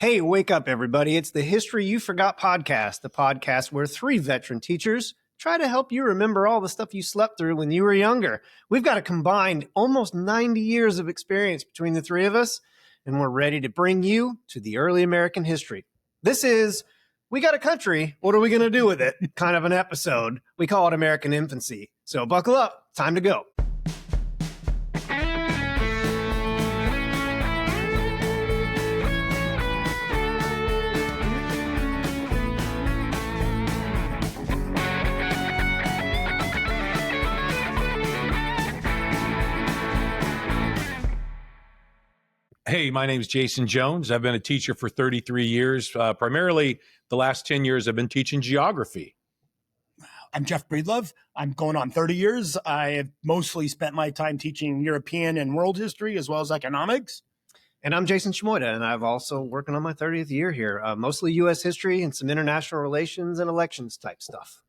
Hey, wake up, everybody. It's the History You Forgot podcast, the podcast where three veteran teachers try to help you remember all the stuff you slept through when you were younger. We've got a combined almost 90 years of experience between the three of us, and we're ready to bring you to the early American history. This is We Got a Country, What Are We Going to Do With It? Kind of an episode. We call it American Infancy. So buckle up. Time to go. Hey, my name is Jason Jones. I've been a teacher for 33 years. Primarily, the last 10 years, I've been teaching geography. I'm Jeff Breedlove. I'm going on 30 years. I have mostly spent my time teaching European and world history as well as economics. And I'm Jason Shimoda, and I've also working on my 30th year here, mostly U.S. history and some international relations and elections type stuff.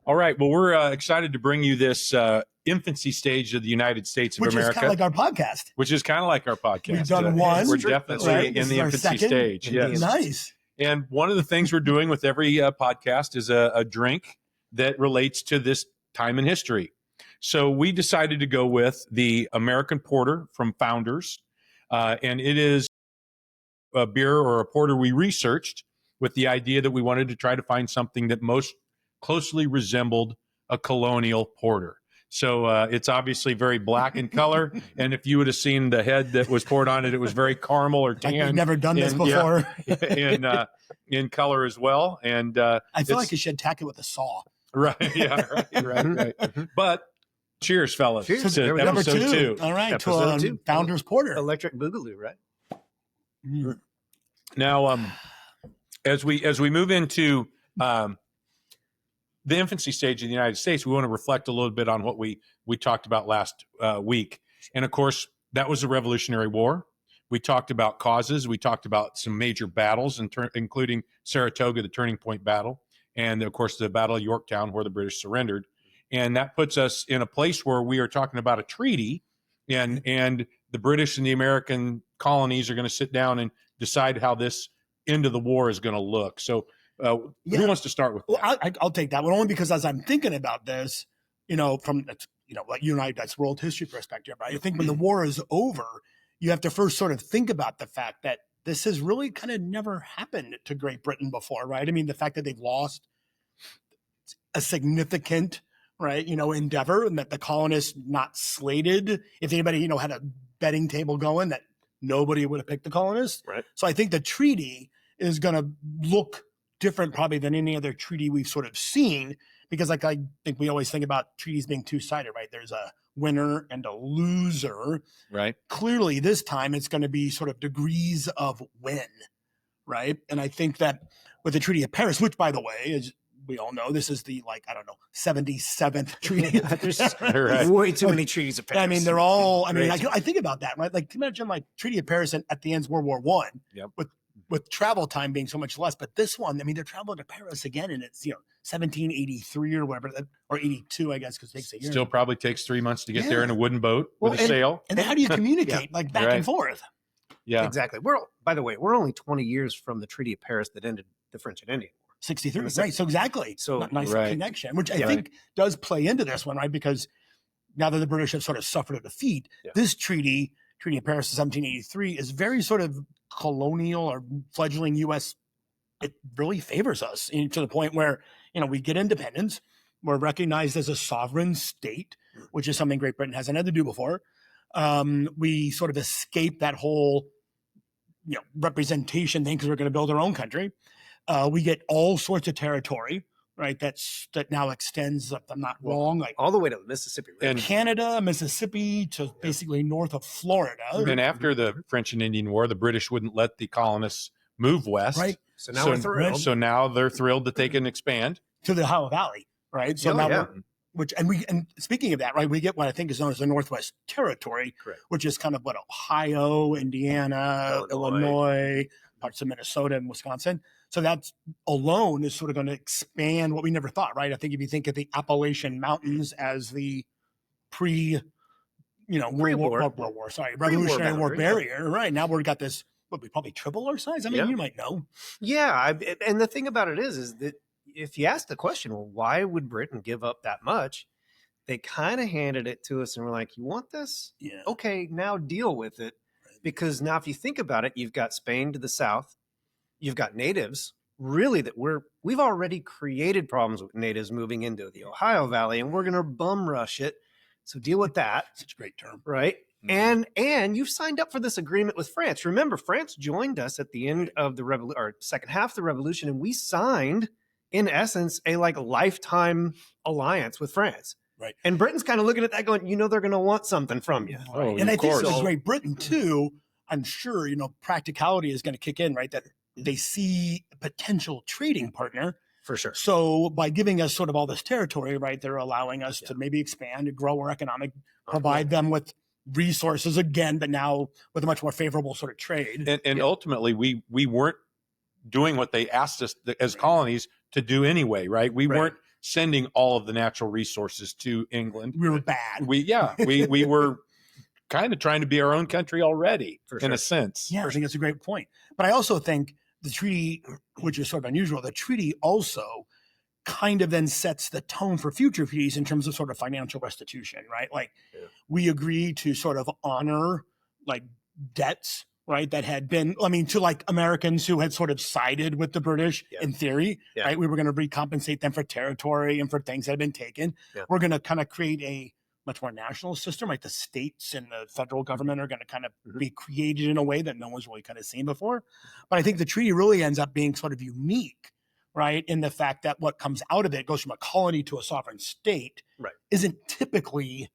All right. Well, we're excited to bring you this infancy stage of the United States of America. Which is kind of like our podcast. Which is kind of like our podcast. We've done one. We're definitely in the infancy stage. Yes. Nice. And one of the things we're doing with every podcast is a drink that relates to this time in history. So we decided to go with the American Porter from Founders. And it is a beer or a porter we researched with the idea that we wanted to try to find something that most closely resembled a colonial porter. So it's obviously very black in color. And if you would have seen the head that was poured on it, it was very caramel or tan. Like we've never done this before. Yeah, in color as well. And I feel like you should attack it with a saw. Right. Yeah. Right. But cheers, fellas. Cheers. To episode two. All right. Episode to two. Founders Porter. Electric Boogaloo, right? Mm. Now, as we move into the infancy stage of the United States, we want to reflect a little bit on what we talked about last week. And of course, that was the Revolutionary War. We talked about causes. We talked about some major battles, including Saratoga, the Turning Point Battle, and of course, the Battle of Yorktown, where the British surrendered. And that puts us in a place where we are talking about a treaty, and the British and the American colonies are going to sit down and decide how this end of the war is going to look. So who wants to start with that? Well, I'll take that one only because as I'm thinking about this, from like you and I, that's world history perspective, right? I think when the war is over, you have to first sort of think about the fact that this has really kind of never happened to Great Britain before, right? I mean, the fact that they've lost a significant, right, endeavor, and that the colonists not slated. If anybody, had a betting table going, that nobody would have picked the colonists. Right. So I think the treaty is going to look different probably than any other treaty we've sort of seen, because like I think we always think about treaties being two-sided, right? There's a winner and a loser. Right. Clearly this time it's going to be sort of degrees of win, right? And I think that with the Treaty of Paris, which by the way, as we all know, this is the 77th treaty. There's way too many treaties of Paris. I mean, they're all, I think about that, right? Like imagine Treaty of Paris at the end of World War One. Yep. With travel time being so much less. But this one, I mean, they're traveling to Paris again, and it's, 1783 or whatever, or 82, I guess, because it takes a year. Still probably takes 3 months to get there in a wooden boat with a sail. And how do you communicate back and forth? Yeah. Exactly. By the way, we're only 20 years from the Treaty of Paris that ended the French and Indian War. 63, right. So exactly. So nice connection, which I think does play into this one, right? Because now that the British have sort of suffered a defeat, this Treaty of Paris of 1783 is very sort of colonial or fledgling U.S. It really favors us to the point where, we get independence. We're recognized as a sovereign state, which is something Great Britain hasn't had to do before. We sort of escape that whole, representation thing because we're going to build our own country. We get all sorts of territory, right? That now extends, if I'm not wrong, all the way to the Mississippi River. And Canada, Mississippi, to basically north of Florida. And after the French and Indian War, the British wouldn't let the colonists move west. Right. So now we're thrilled. So now they're thrilled that they can expand to the Ohio Valley, right? So and speaking of that, right, we get what I think is known as the Northwest Territory, which is kind of what Ohio, Indiana, Illinois, parts of Minnesota and Wisconsin. So that alone is sort of going to expand what we never thought, right? I think if you think of the Appalachian Mountains as the Revolutionary War barrier, right? Now we've got this we probably triple our size. I mean, Yeah. you might know. Yeah, and the thing about it is that if you ask the question, well, why would Britain give up that much? They kind of handed it to us and we're like, you want this? Yeah. Okay, now deal with it. Because now if you think about it, you've got Spain to the south, you've got natives, really that we've already created problems with natives moving into the Ohio Valley, and we're going to bum rush it. So deal with that. Such a great term. Right. Mhm. And you've signed up for this agreement with France. Remember, France joined us at the end of the or second half of the revolution, and we signed, in essence, a like lifetime alliance with France. Right. And Britain's kind of looking at that going, they're going to want something from you. Oh, And I of think course. for Great Britain too, I'm sure, practicality is going to kick in, right? That they see a potential trading partner. For sure. So by giving us sort of all this territory, right, they're allowing us to maybe expand and grow our economic, provide them with resources again, but now with a much more favorable sort of trade. And ultimately, we weren't doing what they asked us as colonies to do anyway, right? We weren't sending all of the natural resources to England. We were bad. We were kind of trying to be our own country already, in a sense. Yeah, I think that's a great point. But I also think the treaty, which is sort of unusual, the treaty also kind of then sets the tone for future treaties in terms of sort of financial restitution, right? Like we agree to sort of honor like debts, right? That had been, to like Americans who had sort of sided with the British in theory, right? We were going to recompensate them for territory and for things that had been taken. Yeah. We're going to kind of create a much more national system, right? The states and the federal government are going to kind of be created in a way that no one's really kind of seen before. But I think the treaty really ends up being sort of unique, right? In the fact that what comes out of it goes from a colony to a sovereign state, isn't typically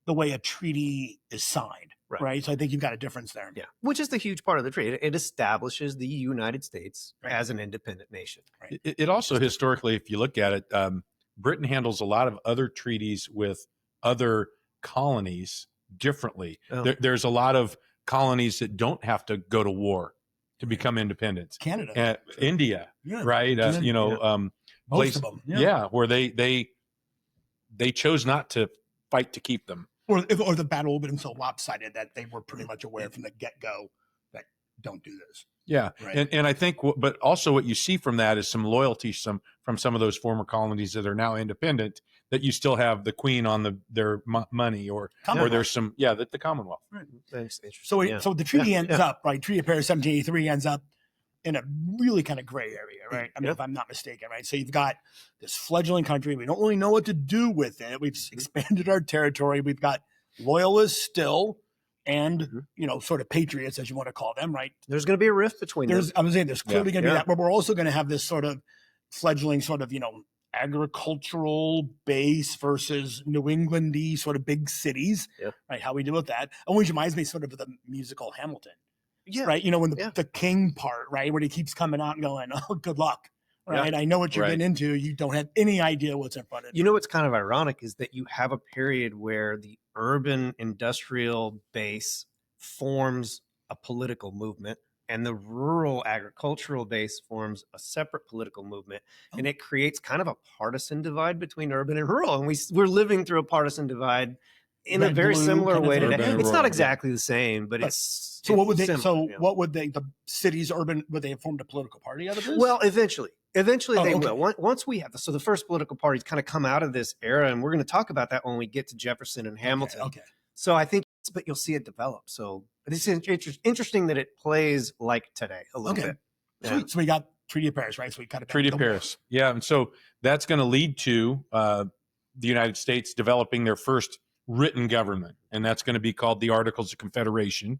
the way a treaty is signed, right? So I think you've got a difference there. Yeah, which is the huge part of the treaty. It establishes the United States as an independent nation. Right. It also, historically, if you look at it, Britain handles a lot of other treaties with other colonies differently. There's a lot of colonies that don't have to go to war to become independent. Canada, India, right? Most of them, where they chose not to fight to keep them, or the battle would have been so lopsided that they were pretty much aware from the get-go that don't do this. Yeah, right. And I think, but also what you see from that is some loyalty, from some of those former colonies that are now independent, that you still have the Queen on their money, or there's some the Commonwealth. Right. That's interesting. So the treaty ends up, right? Treaty of Paris 1783 ends up in a really kind of gray area, right? I mean, if I'm not mistaken, right? So you've got this fledgling country. We don't really know what to do with it. We've expanded our territory. We've got loyalists still, and sort of patriots, as you want to call them, right? There's going to be a rift between them. I was saying there's clearly going to be that, but we're also going to have this sort of fledgling sort of agricultural base versus New Englandy sort of big cities, right? How we deal with that. And which reminds me sort of the musical Hamilton. Yeah. Right. When the king part, right, where he keeps coming out and going, "Oh, good luck." Right. I know what you're getting into. You don't have any idea what's in front of you. What's kind of ironic is that you have a period where the urban industrial base forms a political movement and the rural agricultural base forms a separate political movement. And it creates kind of a partisan divide between urban and rural. And we're living through a partisan divide in a very similar way today. It's not exactly the same, but it's so. What would they? What would they? The cities, urban, would they have formed a political party out of this? Well, eventually they will. Once we have so the first political parties kind of come out of this era, and we're going to talk about that when we get to Jefferson and Hamilton. Okay. So I think, but you'll see it develop. So it's interesting that it plays like today a little bit. Yeah. So we got Treaty of Paris, right? So we kind of Treaty of Paris, and so that's going to lead to the United States developing their first written government, and that's going to be called the Articles of Confederation.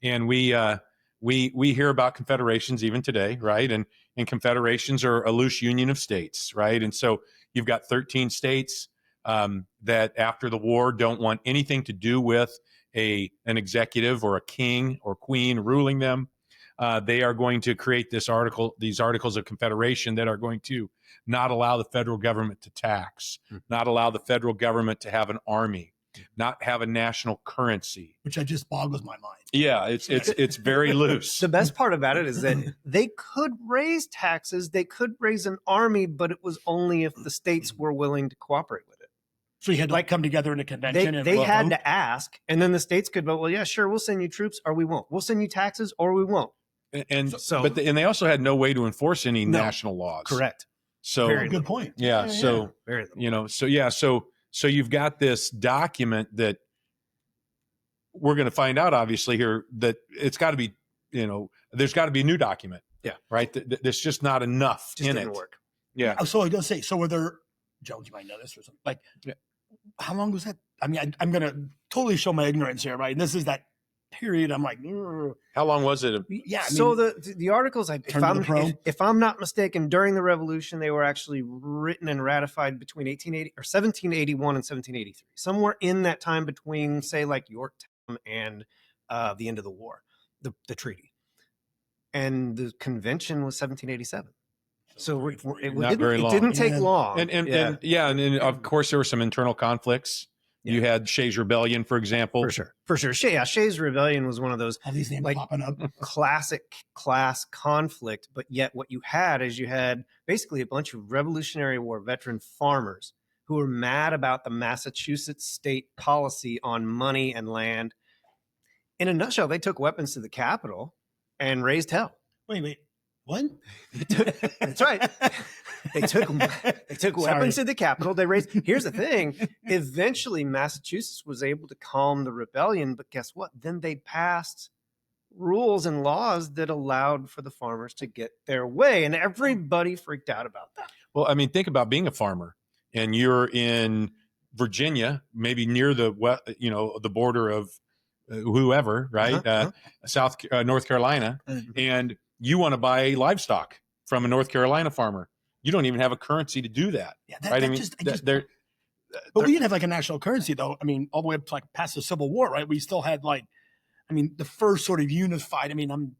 And we hear about confederations even today, right? And confederations are a loose union of states, right? And so you've got 13 states that after the war don't want anything to do with an executive or a king or queen ruling them. They are going to create these Articles of Confederation that are going to not allow the federal government to tax, not allow the federal government to have an army, not have a national currency, which just boggles my mind. Yeah, it's very loose. The best part about it is that they could raise taxes, they could raise an army, but it was only if the states were willing to cooperate with it. So you had to come together in a convention. They had to ask, and then the states could vote. Well, yeah, sure, we'll send you troops, or we won't. We'll send you taxes, or we won't. and they also had no way to enforce any national laws. Correct. So Very good point. Yeah. So very little. you know. So you've got this document that we're going to find out, obviously, here that it's got to be, there's got to be a new document. Yeah. Right. There's just not enough Just in didn't it. work. Yeah. So I was going to say, so were there, Jones, you might know this or something, like, how long was that? I mean, I'm going to totally show my ignorance here, right? And this is that period. I'm like, ugh. How long was it? Yeah. So the articles, if I'm not mistaken, during the Revolution, they were actually written and ratified between 1781 and 1783, somewhere in that time between, say, like Yorktown and the end of the war, the treaty, and the convention was 1787. So it didn't take long. And of course there were some internal conflicts. Yeah. You had Shays' Rebellion, for example. For sure. Shays' Rebellion was one of those these names popping up. Classic class conflict, but yet what you had is you had basically a bunch of Revolutionary War veteran farmers who were mad about the Massachusetts state policy on money and land. In a nutshell, they took weapons to the Capitol and raised hell. Wait. What? That's right. They took weapons to the Capitol. They raised. Here's the thing. Eventually, Massachusetts was able to calm the rebellion, but guess what? Then they passed rules and laws that allowed for the farmers to get their way, and everybody freaked out about that. Well, I mean, think about being a farmer, and you're in Virginia, maybe near the border of whoever, right? North Carolina, and you want to buy livestock from a North Carolina farmer. You don't even have a currency to do that. Yeah, right? But we didn't have like a national currency though. I mean, all the way up to like past the Civil War, right? We still had the first sort of unified. I mean, I'm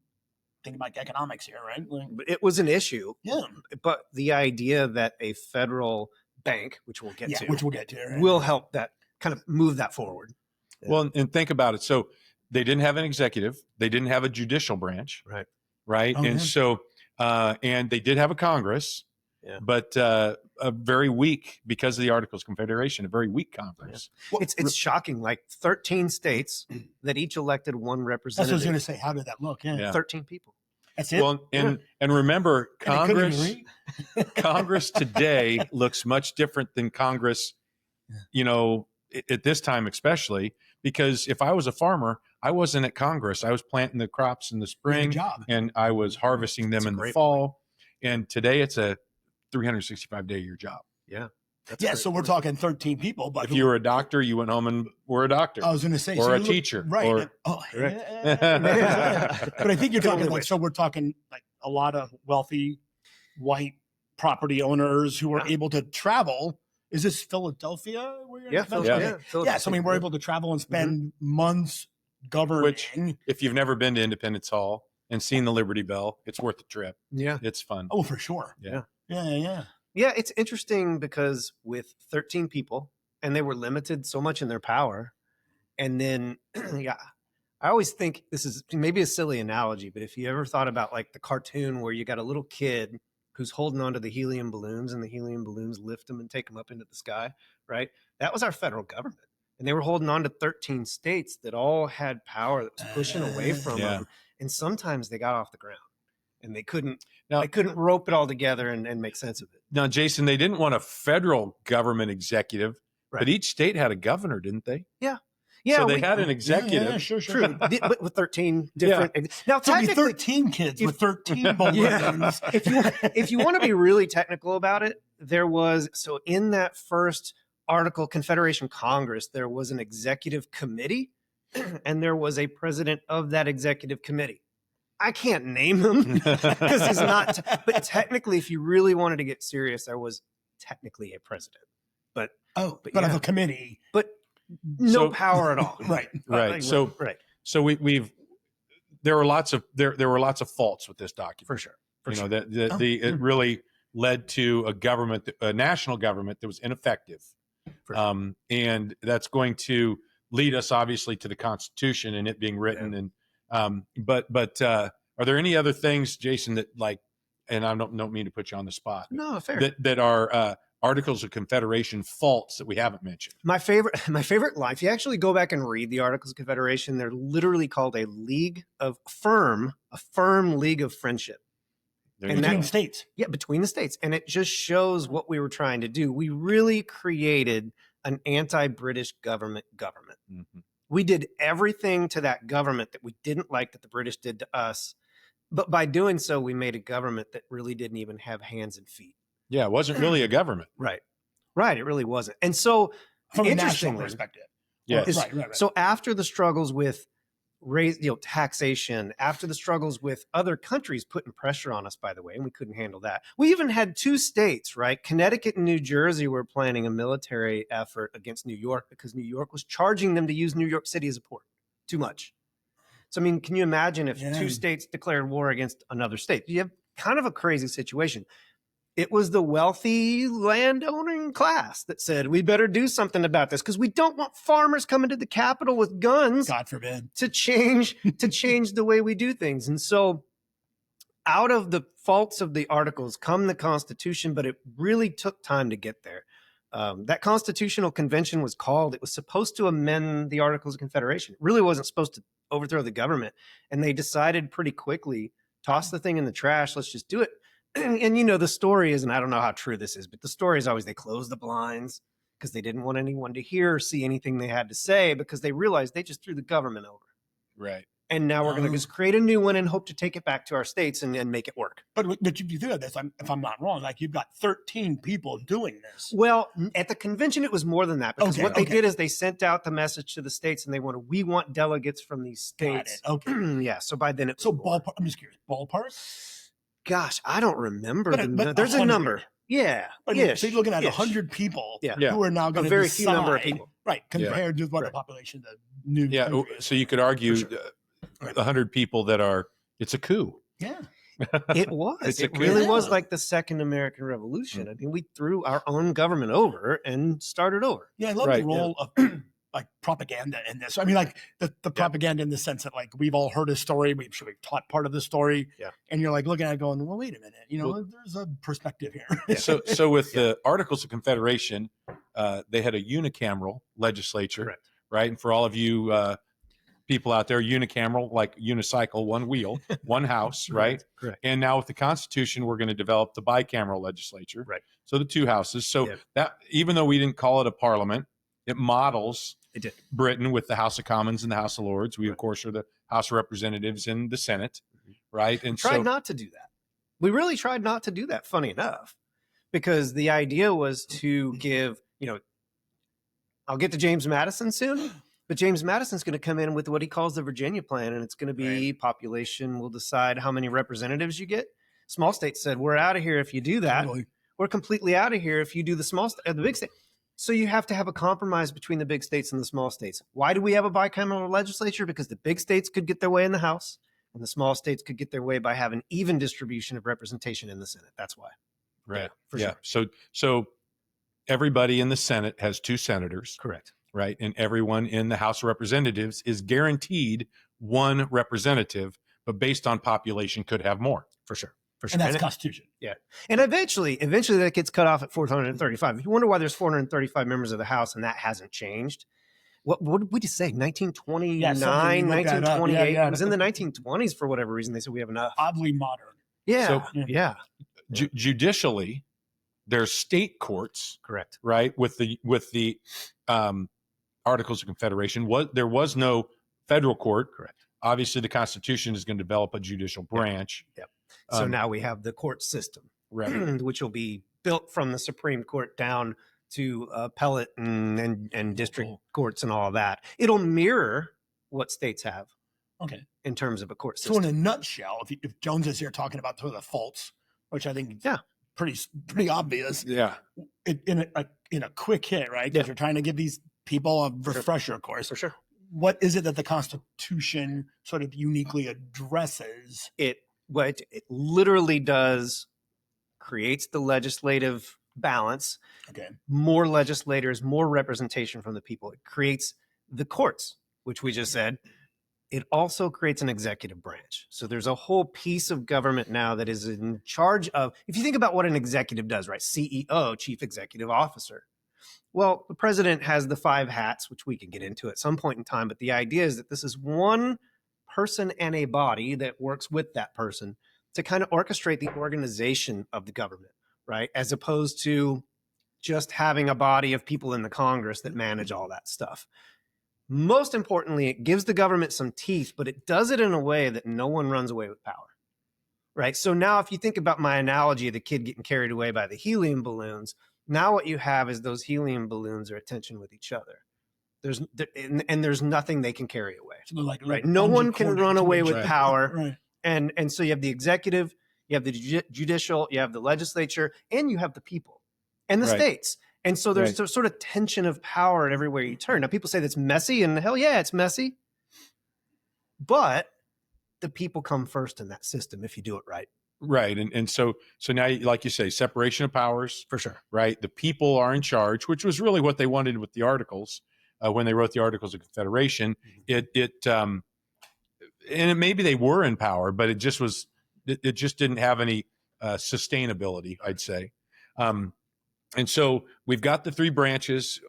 thinking about economics here, right? But it was an issue. Yeah. But the idea that a federal bank, which we'll get to, right? will help that kind of move that forward. Yeah. Well, and think about it. So they didn't have an executive. They didn't have a judicial branch. Right. Oh, and so, and they did have a Congress, but a very weak, because of the Articles of Confederation, a very weak Congress. Yeah. Well, it's shocking. Like 13 states that each elected one representative. That's what I was going to say. How did that look? Yeah. 13 people. That's it. Well, and remember, Congress today looks much different than Congress, at this time, especially because if I was a farmer, I wasn't at Congress. I was planting the crops in the spring and I was harvesting them in the fall. And today it's a 365-day-a-year job. Yeah. So we're talking 13 people. But if you were a doctor, you went home and were a doctor. I was going to say. Or a teacher. Right. But I think you're talking so we're talking like a lot of wealthy white property owners who were able to travel. Is this Philadelphia? Philadelphia. Yeah. So I mean, we're able to travel and spend months governing. Which, if you've never been to Independence Hall and seen the Liberty Bell, it's worth the trip. Yeah, it's fun. Oh, for sure. Yeah. Yeah, it's interesting because with 13 people, and they were limited so much in their power, and then I always think this is maybe a silly analogy, but if you ever thought about like the cartoon where you got a little kid who's holding onto the helium balloons and the helium balloons lift them and take them up into the sky, right? That was our federal government. And they were holding on to 13 states that all had power that was pushing away from them. And sometimes they got off the ground and they couldn't rope it all together and make sense of it. Now, Jason, they didn't want a federal government executive, but each state had a governor, didn't they? Yeah. Yeah, so they had an executive. Yeah, sure. True. But with 13 different. Now, technically, 13 kids with 13 balloons. If you want to be really technical about it, there was, so in that first Article Confederation Congress, there was an executive committee and there was a president of that executive committee. I can't name him because he's not. But technically, if you really wanted to get serious, there was technically a president. But of a committee. But no power at all. Right. So there were lots of faults with this document. For sure. It really led to a national government that was ineffective. And that's going to lead us obviously to the Constitution and it being written. And but are there any other things, Jason, that and I don't mean to put you on the spot. No, fair. That are Articles of Confederation faults that we haven't mentioned? My favorite line, if you actually go back and read the Articles of Confederation, they're literally called a firm league of friendship. There Between you go. states. Yeah, between the states. And it just shows what we were trying to do. We really created an anti-British government. Mhm. We did everything to that government that we didn't like that the British did to us. But by doing so, we made a government that really didn't even have hands and feet. Yeah, it wasn't really a government. Right. It really wasn't. And so, From a national interestingly, perspective. Yes. Right. so after the struggles with taxation, after the struggles with other countries putting pressure on us, by the way, and we couldn't handle that. We even had two states, right? Connecticut and New Jersey were planning a military effort against New York because New York was charging them to use New York City as a port. Too much. So, I mean, can you imagine if two states declared war against another state? You have kind of a crazy situation. It was the wealthy landowning class that said, we better do something about this because we don't want farmers coming to the Capitol with guns. God forbid. To change the way we do things. And so out of the faults of the Articles come the Constitution, but it really took time to get there. That Constitutional Convention was called. It was supposed to amend the Articles of Confederation. It really wasn't supposed to overthrow the government. And they decided pretty quickly, toss the thing in the trash. Let's just do it. And you know, the story is, and I don't know how true this is, but the story is always they closed the blinds because they didn't want anyone to hear or see anything they had to say because they realized they just threw the government over. Right. And now we're going to just create a new one and hope to take it back to our states and make it work. But you do this, if I'm not wrong, like you've got 13 people doing this. Well, at the convention, it was more than that because what they did is they sent out the message to the states and they wanted, we want delegates from these states. Okay. Yeah. So by then So ballpark, I'm just curious, ballpark? Gosh, I don't remember. But there's 100. a number. Yeah. But so you're looking at 100 people who are now going to very few number of people. Right. Compared to what the population, the new country is. So you could argue Sure. 100 people it's a coup. Yeah. It was. It really was like the Second American Revolution. I mean, we threw our own government over and started over. Yeah, I love the role of like propaganda in this. I mean, like the propaganda in the sense that like we've all heard a story, we've taught part of the story, and you're like looking at it going, well, wait a minute, there's a perspective here. So with the Articles of Confederation, they had a unicameral legislature, right? And for all of you people out there, unicameral, like unicycle, one wheel, one house, right? Correct. And now with the Constitution, we're going to develop the bicameral legislature, right? So the two houses. So that even though we didn't call it a parliament, it models Britain with the House of Commons and the House of Lords. We, of course, are the House of Representatives and the Senate, right? And tried not to do that. We really tried not to do that, funny enough, because the idea was to give, I'll get to James Madison soon, but James Madison's going to come in with what he calls the Virginia Plan, and it's going to be population will decide how many representatives you get. Small states said, we're out of here if you do that. Totally. We're completely out of here if you do the big state. So you have to have a compromise between the big states and the small states. Why do we have a bicameral legislature? Because the big states could get their way in the House, and the small states could get their way by having even distribution of representation in the Senate. That's why. Right. Sure. So everybody in the Senate has 2 senators. Correct. Right. And everyone in the House of Representatives is guaranteed 1 representative, but based on population could have more. For sure. And that's the Constitution. Yeah. And eventually that gets cut off at 435. If you wonder why there's 435 members of the House and that hasn't changed, what did we just say? 1929, 1928? It was in the 1920s for whatever reason. They said we have enough. Oddly modern. Yeah. Judicially, there's state courts. Correct. Right. With the Articles of Confederation. There was no federal court. Correct. Obviously, the Constitution is going to develop a judicial branch. Yep. So now we have the court system, which will be built from the Supreme Court down to appellate and district courts and all of that. It'll mirror what states have. Okay. In terms of a court system. So in a nutshell, if Jones is here talking about the faults, which I think pretty obvious. Yeah. In a quick hit, right? Because you're trying to give these people a refresher course. For sure. What is it that the Constitution sort of uniquely addresses? It literally creates the legislative balance. Okay. More legislators, more representation from the people. It creates the courts, which we just said. it also creates an executive branch. So there's a whole piece of government now that is in charge of, if you think about what an executive does, right? CEO, Chief Executive Officer. Well, the president has the 5 hats, which we can get into at some point in time. But the idea is that this is one person and a body that works with that person to kind of orchestrate the organization of the government, right? As opposed to just having a body of people in the Congress that manage all that stuff. Most importantly, it gives the government some teeth, but it does it in a way that no one runs away with power, right? So now if you think about my analogy of the kid getting carried away by the helium balloons, now what you have is those helium balloons are at tension with each other. There's nothing they can carry away, So they're like right? No one can run away with Right. power. Right. And so you have the executive, you have the judicial, you have the legislature, and you have the people and the Right. states. And so there's sort of tension of power everywhere you turn. Now, people say that's messy, and hell yeah, it's messy. But the people come first in that system if you do it right. Right. And so now, like you say, separation of powers, For sure. right? The people are in charge, which was really what they wanted with the Articles when they wrote the Articles of Confederation. And maybe they were in power, but it just didn't have any sustainability, I'd say. And so we've got the 3 branches.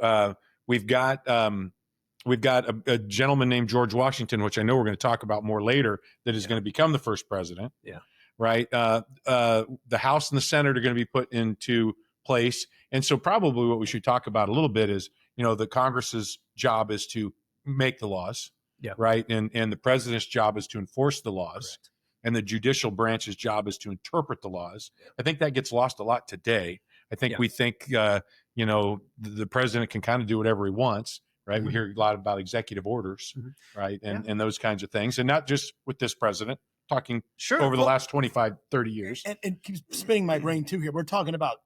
We've got a gentleman named George Washington, which I know we're going to talk about more later, that is going to become the first president. Yeah. Right. The House and the Senate are going to be put into place. And so probably what we should talk about a little bit is, the Congress's job is to make the laws. Yeah. Right. And the president's job is to enforce the laws. Correct. And the judicial branch's job is to interpret the laws. I think that gets lost a lot today. I think we think, the president can kind of do whatever he wants, right? Mm-hmm. We hear a lot about executive orders, right? And those kinds of things. And not just with this president, talking over the last 25, 30 years. And keeps spinning my brain too here. We're talking about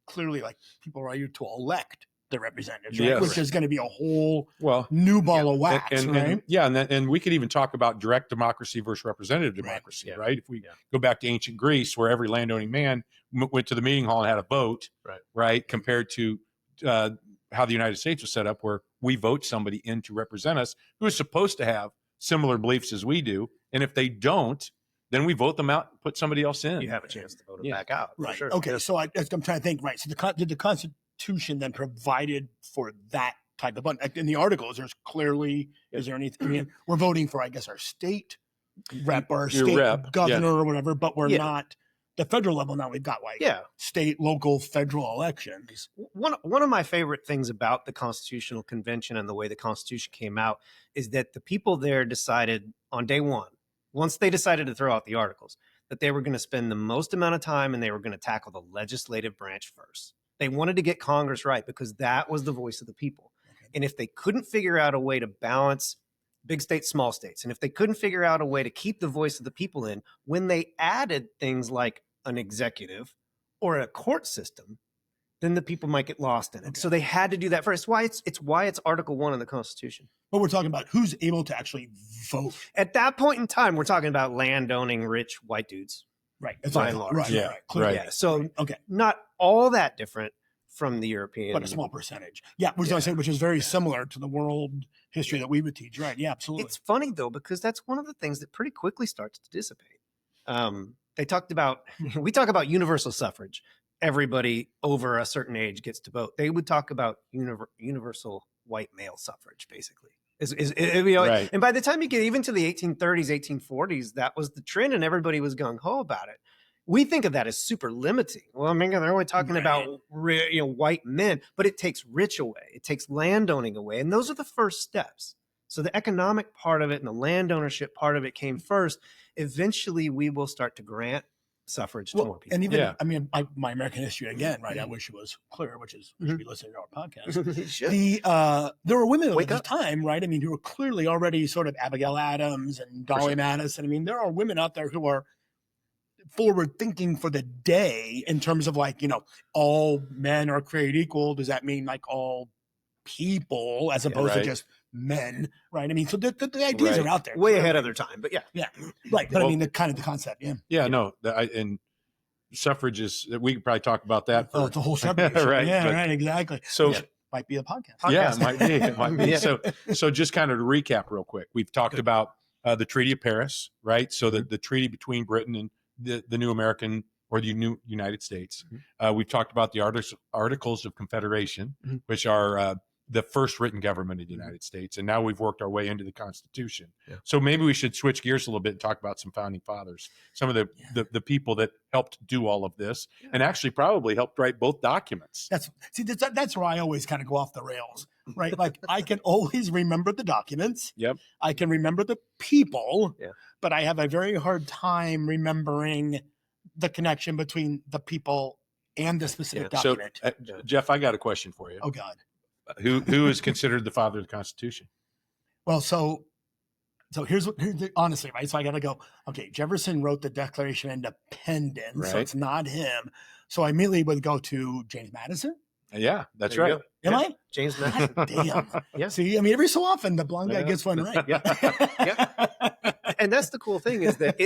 clearly like people are here to elect the representatives, right? Yes. Which is going to be a whole new ball of wax, right? And we could even talk about direct democracy versus representative democracy, right? If we go back to ancient Greece, where every landowning man went to the meeting hall and had a vote, right? Compared to how the United States was set up, where we vote somebody in to represent us who is supposed to have similar beliefs as we do. And if they don't, then we vote them out and put somebody else in. You have a chance to vote them back out. Right. For sure. Okay. So I'm trying to think, right. So did the Constitution then provided for that type of button? Like in the Articles, there's clearly, is there anything, I mean, we're voting for, I guess, our state rep or state governor or whatever, but we're not the federal level. Now we've got state, local, federal elections. One of my favorite things about the Constitutional Convention and the way the Constitution came out is that the people there decided on day one, once they decided to throw out the Articles, that they were going to spend the most amount of time and they were going to tackle the legislative branch first. They wanted to get Congress right because that was the voice of the people. Okay. And if they couldn't figure out a way to balance big states, small states, and if they couldn't figure out a way to keep the voice of the people in, when they added things like an executive or a court system, then the people might get lost in it. Okay. So they had to do that first. It's why it's Article 1 of the Constitution. But we're talking about who's able to actually vote. At that point in time, we're talking about landowning, rich white dudes. Right. By and large. Right. Yeah. So not all that different from the European. But a small percentage. Yeah. Which is very similar to the world history that we would teach. Right. Yeah, absolutely. It's funny, though, because that's one of the things that pretty quickly starts to dissipate. We talk about universal suffrage. Everybody over a certain age gets to vote. They would talk about universal white male suffrage, basically. Right. And by the time you get even to the 1830s, 1840s, that was the trend, and everybody was gung-ho about it. We think of that as super limiting. Well, I mean, they're only talking about white men, but it takes rich away. It takes landowning away, and those are the first steps. So the economic part of it and the land ownership part of it came first. Eventually, we will start to grant suffrage to more people. And even, I mean, my American history again, right? I wish it was clear, which is you should be listening to our podcast. There were women at the time, right? I mean, who were clearly already sort of Abigail Adams and Dolly Madison. I mean, there are women out there who are forward thinking for the day in terms of all men are created equal. Does that mean all people as opposed to just men, right? I mean, so the ideas are out there. Way ahead of their time, but right. But I mean, the concept, and suffrage is, we could probably talk about that. It's a whole separate issue. Right. Right, exactly. So might be a podcast. Yeah, it might be. So just kind of to recap real quick, we've talked about the Treaty of Paris, right? So the treaty between Britain and the new American or the new United States. We've talked about the Articles of Confederation, which are the first written government of the United States. And now we've worked our way into the Constitution. Yeah. So maybe we should switch gears a little bit and talk about some founding fathers, some of the people that helped do all of this and actually probably helped write both documents. That's where I always kind of go off the rails, right? Like I can always remember the documents. Yep. I can remember the people, but I have a very hard time remembering the connection between the people and the specific document. So, Jeff, I got a question for you. Oh God. Who is considered the father of the Constitution? Well, so here's honestly, right? So I got to go, okay, Jefferson wrote the Declaration of Independence, right. So it's not him. So I immediately would go to James Madison. Yeah, that's right. Am I? James Madison. Damn. Yeah. See, I mean, every so often the blonde guy gets one right. Yeah. And that's the cool thing is that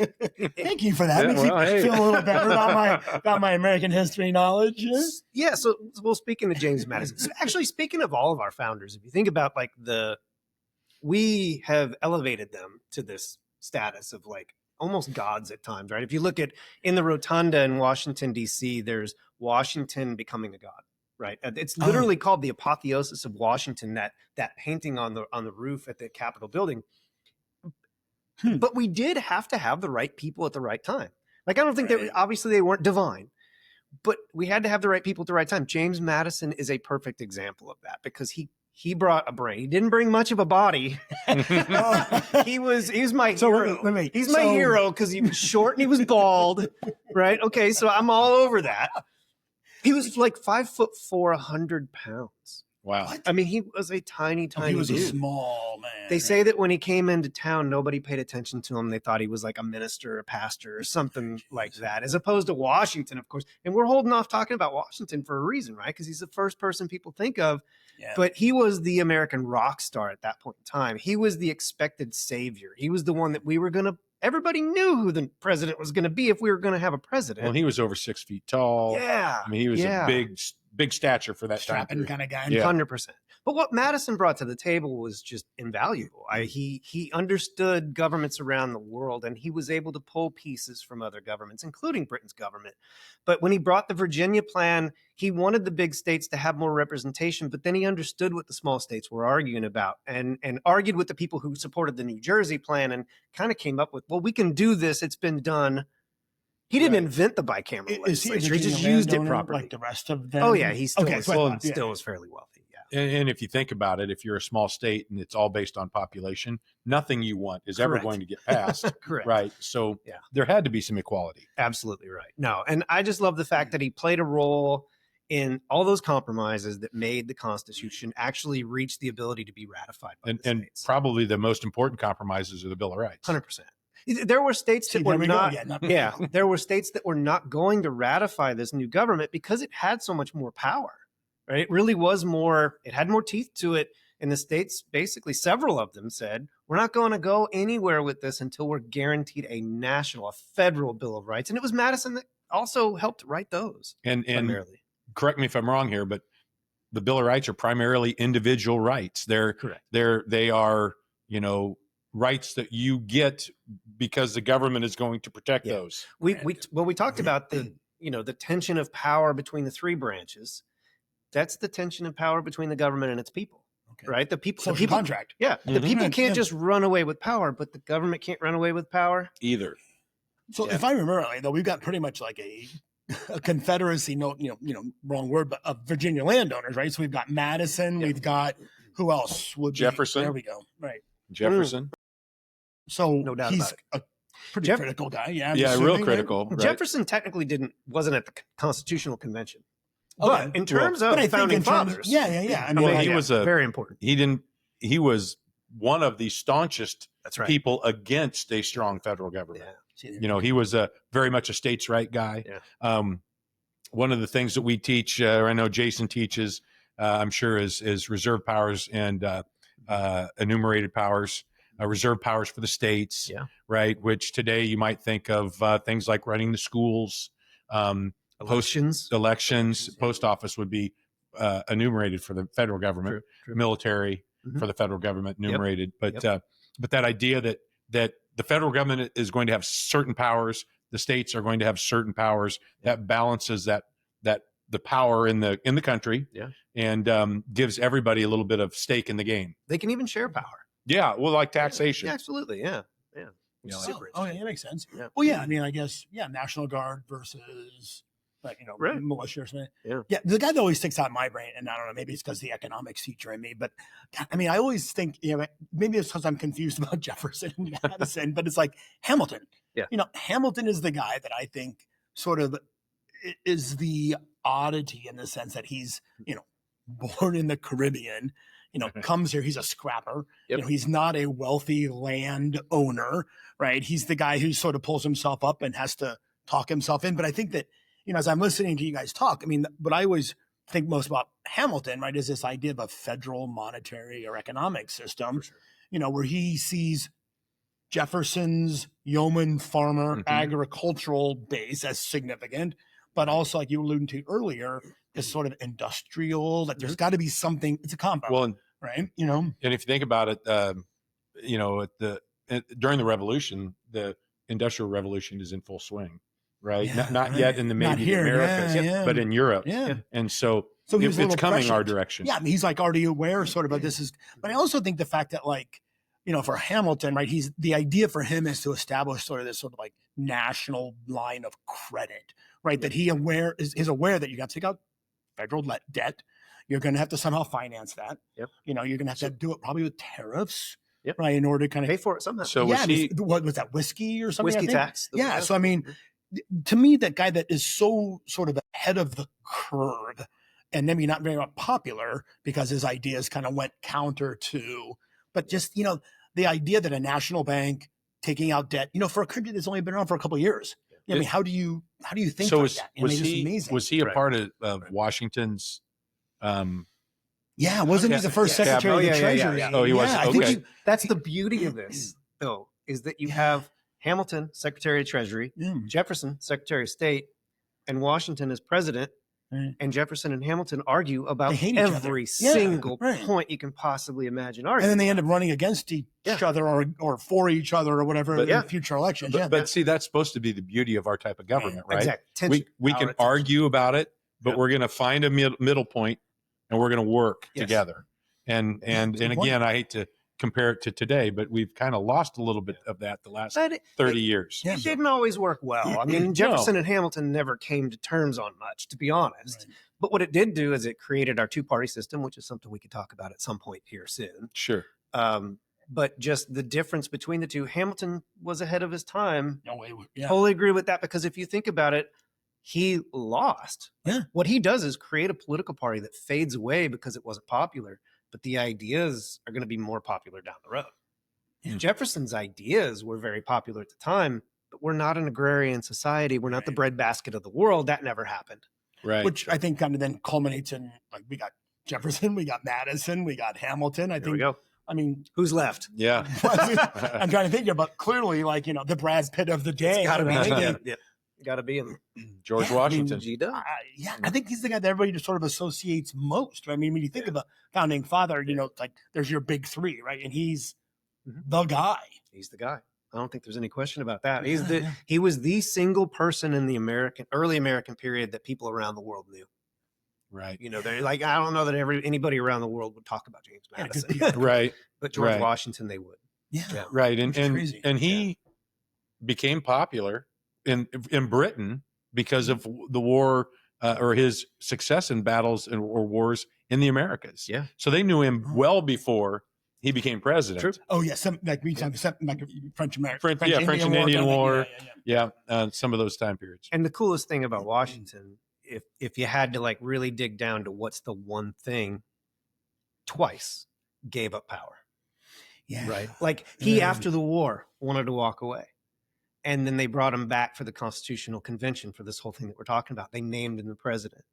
thank you for that. Makes me feel a little better about my American history knowledge. Yeah. So, well, speaking of James Madison, so actually speaking of all of our founders, if you think about like we have elevated them to this status of like almost gods at times, right? If you look at in the rotunda in Washington, D.C., there's Washington becoming a god. Right. It's literally called the apotheosis of Washington, that painting on the roof at the Capitol building. But we did have to have the right people at the right time. Like, I don't think that obviously they weren't divine, but we had to have the right people at the right time. James Madison is a perfect example of that because he brought a brain. He didn't bring much of a body. He was my hero. He's my hero because he was short and he was bald. Right. Okay. So I'm all over that. He was like 5'4", 100 pounds. Wow. I mean, he was a tiny he was dude. A small man. They say that when he came into town, nobody paid attention to him. They thought he was like a minister, a pastor, or something like that, as opposed to Washington, of course. And we're holding off talking about Washington for a reason, right? Because he's the first person people think of. Yeah. But he was the American rock star at that point in time. He was the expected savior. He was the one that we were going to everybody knew who the president was going to be if we were going to have a president. Well, he was over 6 feet tall. Yeah. I mean, he was a big stature for that strapping kind of guy. 100%. But what Madison brought to the table was just invaluable. He understood governments around the world, and he was able to pull pieces from other governments, including Britain's government. But when he brought the Virginia plan, he wanted the big states to have more representation, but then he understood what the small states were arguing about and argued with the people who supported the New Jersey plan and kind of came up with, well, we can do this. It's been done. He didn't invent the bicameral legislature. He just used it properly. Like the rest of them? Oh, yeah. He still was fairly wealthy. And if you think about it, if you're a small state and it's all based on population, nothing you want is ever going to get passed. Correct. Right. So there had to be some equality. Absolutely right. No. And I just love the fact that he played a role in all those compromises that made the Constitution actually reach the ability to be ratified by the states. And probably the most important compromises are the Bill of Rights. 100%. There were states that were not. There were states that were not going to ratify this new government because it had so much more power. Right? It really was more, it had more teeth to it. And the states, basically, several of them said, we're not going to go anywhere with this until we're guaranteed a federal Bill of Rights. And it was Madison that also helped write those. And correct me if I'm wrong here, but the Bill of Rights are primarily individual rights. They're correct. They are, rights that you get because the government is going to protect those. We talked about the tension of power between the three branches. That's the tension of power between the government and its people, right? The people contract. Yeah. The people can't just run away with power, but the government can't run away with power either. So if I remember rightly, though, we've got pretty much like a confederacy, wrong word, but of Virginia landowners, right? So we've got Madison, we've got who else? Jefferson. There we go. Right. Jefferson. So no doubt he's about it. A pretty critical guy. Yeah. Real critical. Right? Jefferson technically wasn't at the Constitutional Convention. But in terms of founding fathers, I mean, he was very important. He was one of the staunchest people against a strong federal government. Yeah. He was very much a states' right guy. Yeah. One of the things that we teach, or I know Jason teaches, I'm sure, is reserve powers and enumerated powers, reserve powers for the states. Yeah. Right. Which today you might think of things like running the schools. Elections, post office would be enumerated for the federal government, military for the federal government enumerated. But that idea that that the federal government is going to have certain powers, the states are going to have certain powers. That balances that the power in the country, and gives everybody a little bit of stake in the game. They can even share power. Yeah, well, like taxation. Yeah, absolutely. Yeah. Super. Oh, yeah, that makes sense. Yeah. Well, yeah, I mean, I guess, National Guard versus, like, Right. militia or something. Yeah. The guy that always sticks out in my brain, and I don't know, maybe it's because the economics teacher in me, but I mean, I always think, maybe it's because I'm confused about Jefferson and Madison, but it's like Hamilton. Yeah. Hamilton is the guy that I think sort of is the oddity in the sense that he's, born in the Caribbean, comes here, he's a scrapper. Yep. He's not a wealthy land owner, right? He's the guy who sort of pulls himself up and has to talk himself in. But I think that, as I'm listening to you guys talk, I mean, what I always think most about Hamilton, right, is this idea of a federal monetary or economic system, where he sees Jefferson's yeoman farmer agricultural base as significant, but also, like you alluded to earlier, this sort of industrial, that there's got to be something, it's a compound. Well, right? And if you think about it, during the Revolution, the Industrial Revolution is in full swing, right? Not yet in the maybe the Americas, but in Europe. Yeah. And so it's coming our direction. Yeah, I mean, he's like already aware sort of of this is, but I also think the fact that, like, for Hamilton, right, the idea for him is to establish sort of this sort of like national line of credit, right? That he is aware that you got to take out federal debt. You're going to have to somehow finance that. Yep. You're going to have to do it probably with tariffs, Yep. right? In order to kind of pay for it somehow. So what was that, whiskey or something? Whiskey tax. Yeah. So I mean, to me, that guy that is so sort of ahead of the curve, and maybe not very popular because his ideas kind of went counter to, but just the idea that a national bank taking out debt, for a country that's only been around for a couple of years. I mean, how do you think so? Like that? Was he a Right. part of Washington's? Wasn't he the first Secretary of the Treasury? Oh, he was. I Okay. think That's the beauty of this, though, is that you have Hamilton, Secretary of Treasury, Jefferson, Secretary of State, and Washington as president. Right. And Jefferson and Hamilton argue about They hate each other. every Yeah, single right. point you can possibly imagine. and then they end up running against each other or for each other or whatever But- in future elections. But see, that's supposed to be the beauty of our type of government, right? Exactly. We can argue about it, but Yep. we're going to find a middle point, and we're going to work Yes. together. And That's a good again, I hate to compare it to today, but we've kind of lost a little bit of that the last But 30 years. Yeah. it didn't always work well. I mean, Jefferson and Hamilton never came to terms on much, to be honest. Right. But what it did do is it created our two-party system, which is something we could talk about at some point here soon. Sure. But just the difference between the two, Hamilton was ahead of his time. No way. Yeah. Totally agree with that, because if you think about it, he lost. Yeah. What he does is create a political party that fades away because it wasn't popular, but the ideas are going to be more popular down the road. Yeah. Jefferson's ideas were very popular at the time, but we're not an agrarian society. We're not the breadbasket of the world. That never happened. Right. Which I think kind of then culminates in, like, we got Jefferson, we got Madison, we got Hamilton. There we go. I mean, Who's left? Yeah. I'm trying to think here, but clearly, like, the Brad Pitt of the day. It's got to be. right? Yeah. Got to be him. George Yeah, I mean, Washington. G-Dub. I think he's the guy that everybody just sort of associates most. I mean, when you think of a founding father, like there's your big three, right? And he's the guy. He's the guy. I don't think there's any question about that. He was the single person in the early American period that people around the world knew. Right. They're like, I don't know that anybody around the world would talk about James Madison. Right. But George Right. Washington, they would. Yeah. Right. Which is crazy. And he became popular in Britain because of the war or his success in battles or wars in the Americas. Yeah. So they knew him well before he became president. True. Oh yeah, some like French American, French and Indian War. Yeah. Some of those time periods. And the coolest thing about Washington, if you had to like really dig down to what's the one thing, twice gave up power. Yeah. Right. Like he, after the war, wanted to walk away. And then they brought him back for the Constitutional Convention for this whole thing that we're talking about. They named him the president.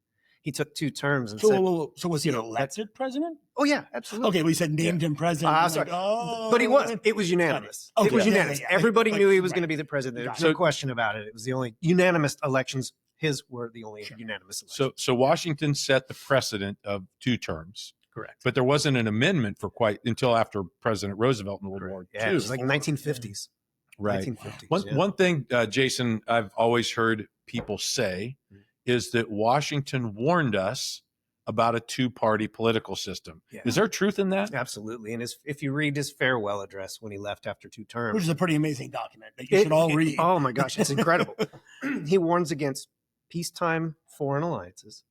He took 2 terms and said, So was he elected president? "Oh yeah, absolutely." Okay, we said named him president. I'm sorry. like, But he was. It was unanimous. Okay. It was Yeah, unanimous. yeah, yeah. Everybody Like, knew he was right. going to be the president. Got There's no question about it. It was the only unanimous elections. His were the only unanimous elections. So Washington set the precedent of 2 terms. Correct. But there wasn't an amendment for quite until after President Roosevelt in World War II. Yeah, it was like 1950s. Right. 1950s, One thing, Jason, I've always heard people say is that Washington warned us about a two-party political system. Yeah. Is there truth in that? Absolutely. And if you read his farewell address when he left after 2 terms, which is a pretty amazing document that you should all read. Oh my gosh, it's incredible. He warns against peacetime foreign alliances,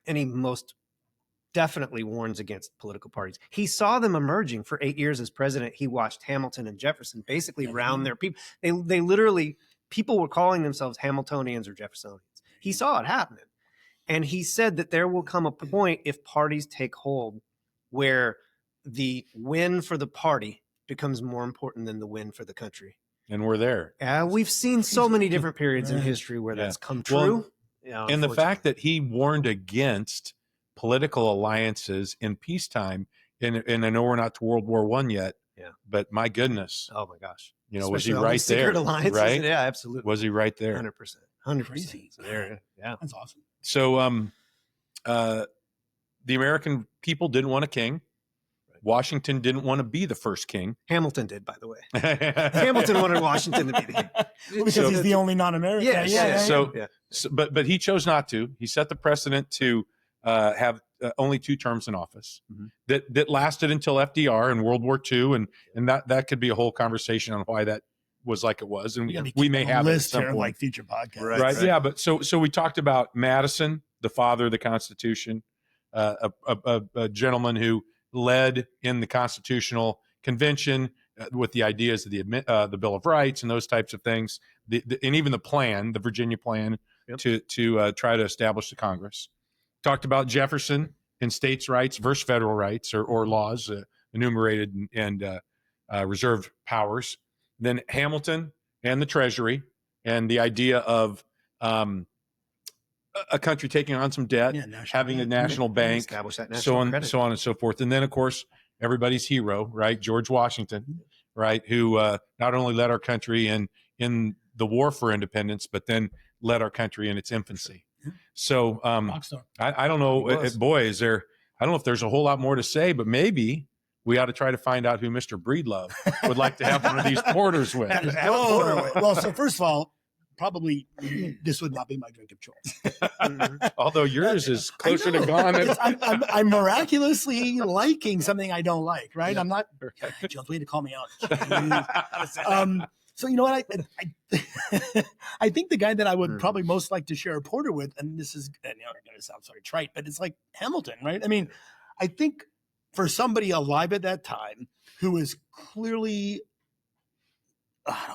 and he most definitely warns against political parties. He saw them emerging for 8 years as president. He watched Hamilton and Jefferson basically round their people. They literally, people were calling themselves Hamiltonians or Jeffersonians. He saw it happening. And he said that there will come a point if parties take hold where the win for the party becomes more important than the win for the country. And we're there. We've seen so many different periods in history where that's come true. And the fact that he warned against political alliances in peacetime, and I know we're not to World War I yet, but my goodness. Oh my gosh. You know, Especially was he right there? Alliances. Right? Yeah, absolutely. Was he right there? 100%. 100%. Crazy. So there, yeah. That's awesome. So the American people didn't want a king. Washington didn't want to be the first king. Hamilton did, by the way. Hamilton wanted Washington to be the king. Well, because he's the only non-American. But he chose not to. He set the precedent to have only 2 terms in office that lasted until FDR and World War II, and that could be a whole conversation on why that was like it was, and we may have a list here like future podcasts, right? Yeah, but so we talked about Madison, the father of the Constitution, a gentleman who led in the Constitutional Convention with the ideas of the Bill of Rights and those types of things, and even the Virginia plan to try to establish the Congress. Talked about Jefferson and states' rights versus federal rights or laws, enumerated and reserved powers. Then Hamilton and the Treasury and the idea of a country taking on some debt, having a national bank, establish that so on credit. and so forth. And then, of course, everybody's hero, right, George Washington, right, who not only led our country in the war for independence, but then led our country in its infancy. So I don't know, boy, is there? I don't know if there's a whole lot more to say, but maybe we ought to try to find out who Mr. Breedlove would like to have one of these porters with. Well, so first of all, probably this would not be my drink of choice. Although yours is closer to gone. I'm miraculously liking something I don't like, right? I'm not. Jones, way to call me out. So you know what? I think the guy that I would probably most like to share a porter with, and this is going to sound sort of trite, but it's like Hamilton, right? I mean, I think for somebody alive at that time who is clearly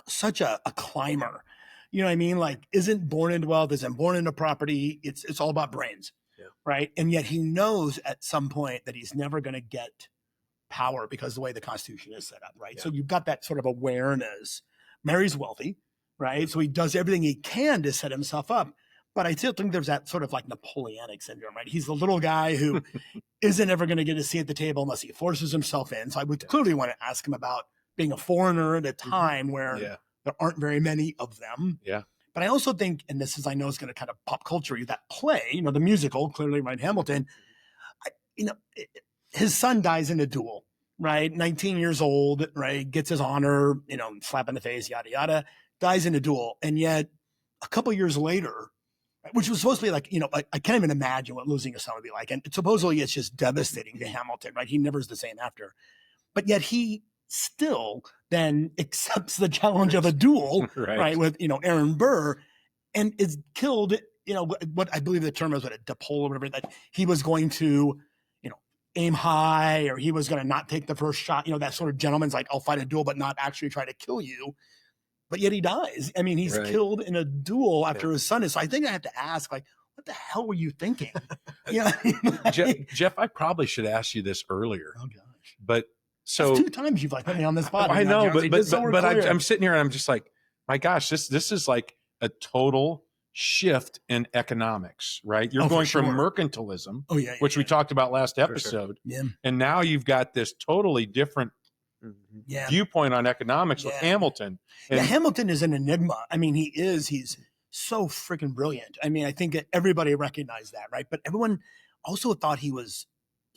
such a climber, you know what I mean? Like, isn't born into wealth, isn't born into property. It's all about brains, right? And yet he knows at some point that he's never going to get power because of the way the Constitution is set up, right? Yeah. So you've got that sort of awareness. Mary's wealthy, right? So he does everything he can to set himself up. But I still think there's that sort of like Napoleonic syndrome, right? He's the little guy who isn't ever going to get a seat at the table unless he forces himself in. So I would clearly want to ask him about being a foreigner at a time where there aren't very many of them. Yeah. But I also think, and this is, I know, is going to kind of pop culture, that play, the musical, clearly, right? Hamilton, his son dies in a duel, right? 19 years old, right? Gets his honor, slap in the face, yada, yada, dies in a duel. And yet a couple years later, which was supposed to be like, I can't even imagine what losing a son would be like. And supposedly it's just devastating to Hamilton, right? He never is the same after. But yet he still then accepts the challenge of a duel, right? With, Aaron Burr, and is killed, what I believe the term is, a depole or whatever, that he was going to, aim high, or he was going to not take the first shot. That sort of gentleman's like, I'll fight a duel, but not actually try to kill you. But yet he dies. I mean, he's killed in a duel after his son is. So I think I have to ask, like, what the hell were you thinking? Jeff, I probably should ask you this earlier. Oh gosh. But so that's 2 times you've put me on this spot. I know, but I'm sitting here and I'm just like, my gosh, this is like a total shift in economics, right? You're going from mercantilism, which we talked about last episode, and now you've got this totally different viewpoint on economics with Hamilton. And Hamilton is an enigma. I mean, he's so freaking brilliant. I mean, I think that everybody recognized that, right? But everyone also thought he was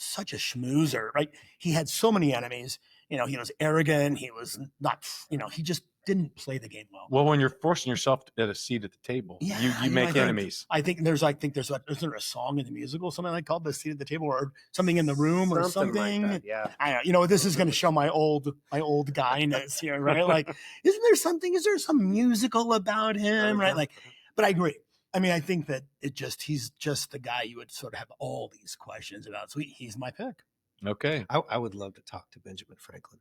such a schmoozer, right? He had so many enemies. You know, he was arrogant. He was not, you know, he just didn't play the game well. Well, when you're forcing yourself at a seat at the table, you make enemies. I think there's isn't there a song in the musical, something like called "The Seat at the Table" or something in the room or something? Like that, yeah. I know, you know, this is going to show my old guyness here, right? Like, is there some musical about him, right? Like, but I agree. I mean, I think that he's just the guy you would sort of have all these questions about. So he's my pick. Okay. I would love to talk to Benjamin Franklin.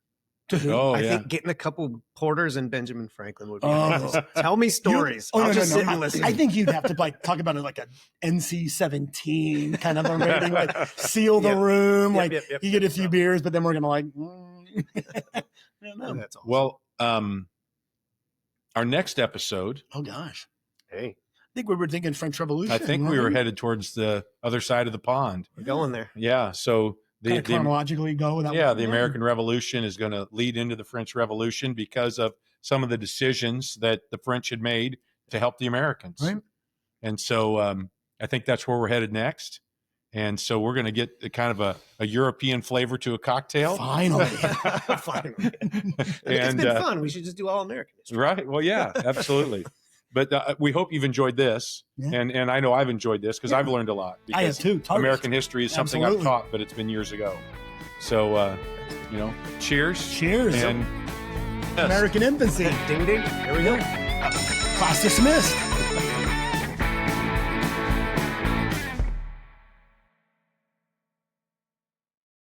Oh, I yeah. think getting a couple porters and Benjamin Franklin would be nice. Tell me stories. I'll just sit and listen. I think you'd have to like talk about it like a NC-17 kind of a rating, like seal the room, you get a few beers, but then we're gonna like. I don't know. That's awesome. Well, our next episode. Oh gosh. Hey, I think we were thinking French Revolution. I think we were headed towards the other side of the pond. we're going there. Yeah. So the chronologically go with that. yeah, the American Revolution is going to lead into the French Revolution because of some of the decisions that the French had made to help the Americans. Right. And so I think that's where we're headed next. And so we're going to get a kind of a European flavor to a cocktail. Finally. Finally. It's been fun. We should just do all American history. Right. Well, yeah, absolutely. But we hope you've enjoyed this. Yeah. And I know I've enjoyed this because I've learned a lot. I have too. Totally. American history is something I've taught, but it's been years ago. So, cheers. Cheers. And American Infancy. Ding, ding. There we go. Class dismissed.